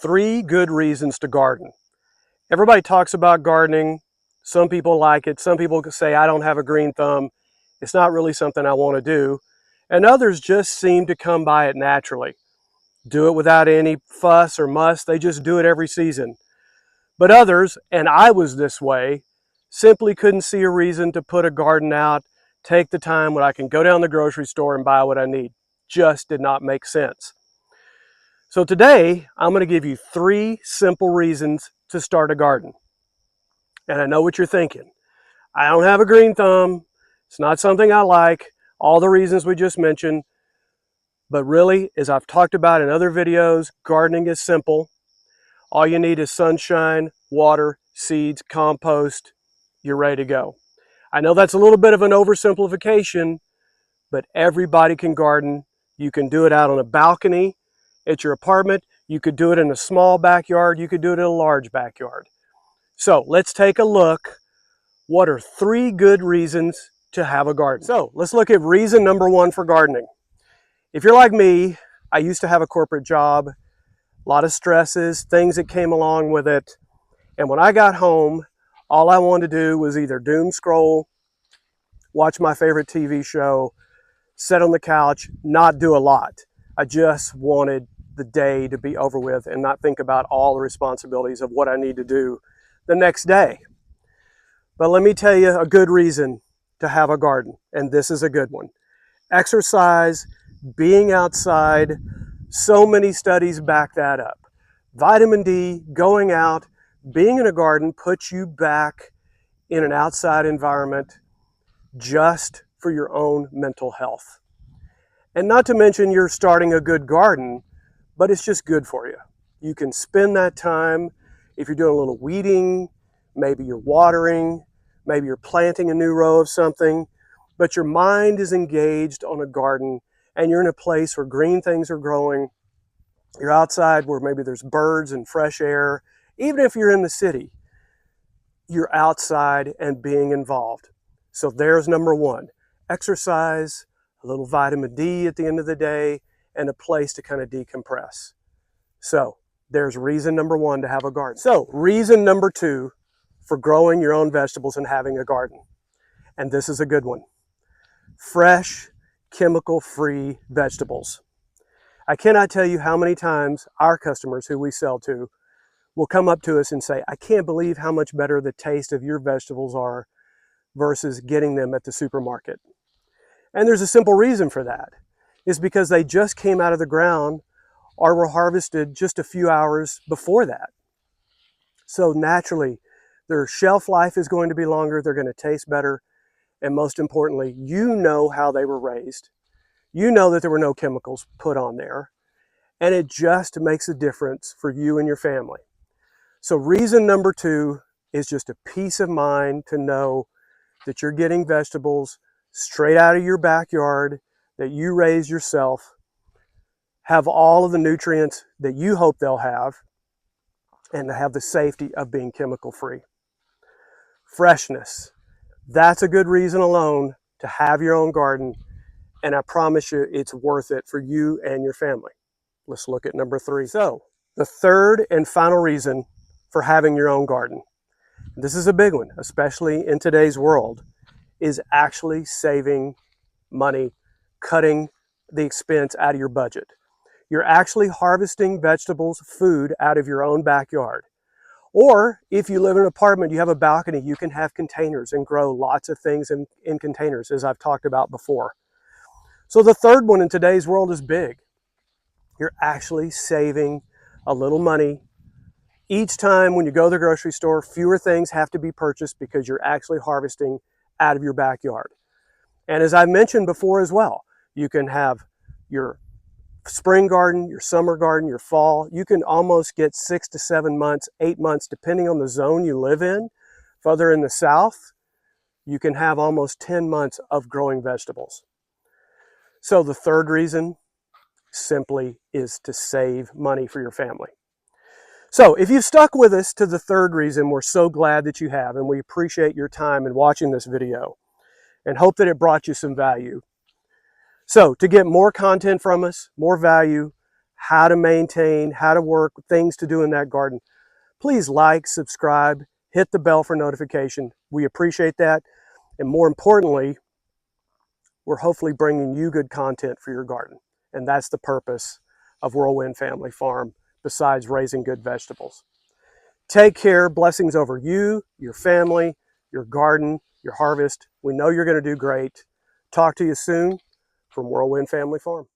3 good reasons to garden. Everybody talks about gardening. Some people like it. Some people say, I don't have a green thumb. It's not really something I want to do. And others just seem to come by it naturally. Do it without any fuss or muss. They just do it every season. But others, and I was this way, simply couldn't see a reason to put a garden out, take the time when I can go down the grocery store and buy what I need. Just did not make sense. So today, I'm going to give you 3 simple reasons to start a garden. And I know what you're thinking. I don't have a green thumb. It's not something I like. All the reasons we just mentioned. But really, as I've talked about in other videos, gardening is simple. All you need is sunshine, water, seeds, compost. You're ready to go. I know that's a little bit of an oversimplification, but everybody can garden. You can do it out on a balcony at your apartment. You could do it in a small backyard. You could do it in a large backyard. So let's take a look. What are 3 good reasons to have a garden? So let's look at reason number 1 for gardening. If you're like me, I used to have a corporate job, a lot of stresses, things that came along with it. And when I got home, all I wanted to do was either doom scroll, watch my favorite TV show, sit on the couch, not do a lot. I just wanted the day to be over with and not think about all the responsibilities of what I need to do the next day. But let me tell you a good reason to have a garden, and this is a good one. Exercise, being outside, so many studies back that up. Vitamin D, going out, being in a garden puts you back in an outside environment just for your own mental health. And not to mention you're starting a good garden, but it's just good for you. You can spend that time, if you're doing a little weeding, maybe you're watering, maybe you're planting a new row of something, but your mind is engaged on a garden and you're in a place where green things are growing. You're outside where maybe there's birds and fresh air. Even if you're in the city, you're outside and being involved. So there's number 1. Exercise, a little vitamin D at the end of the day, and a place to kind of decompress. So there's reason number 1 to have a garden. So reason number 2 for growing your own vegetables and having a garden. And this is a good one. Fresh, chemical-free vegetables. I cannot tell you how many times our customers who we sell to will come up to us and say, I can't believe how much better the taste of your vegetables are versus getting them at the supermarket. And there's a simple reason for that. It's because they just came out of the ground or were harvested just a few hours before that. So naturally, their shelf life is going to be longer, they're going to taste better, and most importantly, you know how they were raised. You know that there were no chemicals put on there, and it just makes a difference for you and your family. So reason number 2 is just a peace of mind to know that you're getting vegetables straight out of your backyard that you raise yourself, have all of the nutrients that you hope they'll have, and to have the safety of being chemical free. Freshness. That's a good reason alone to have your own garden, and I promise you it's worth it for you and your family. Let's look at number 3. So the third and final reason for having your own garden, this is a big one, especially in today's world, is actually saving money, cutting the expense out of your budget. You're actually harvesting vegetables, food out of your own backyard. Or if you live in an apartment, you have a balcony, you can have containers and grow lots of things in containers, as I've talked about before. So the third one in today's world is big. You're actually saving a little money. Each time when you go to the grocery store, fewer things have to be purchased because you're actually harvesting out of your backyard. And as I mentioned before as well, you can have your spring garden, your summer garden, your fall. You can almost get 6 to 7 months, 8 months, depending on the zone you live in. Further in the south, you can have almost 10 months of growing vegetables. So the third reason simply is to save money for your family. So if you've stuck with us to the third reason, we're so glad that you have, and we appreciate your time in watching this video and hope that it brought you some value. So to get more content from us, more value, how to maintain, how to work, things to do in that garden, please like, subscribe, hit the bell for notification. We appreciate that. And more importantly, we're hopefully bringing you good content for your garden. And that's the purpose of Whirlwind Family Farm, besides raising good vegetables. Take care. Blessings over you, your family, your garden, your harvest. We know you're going to do great. Talk to you soon from Whirlwind Family Farm.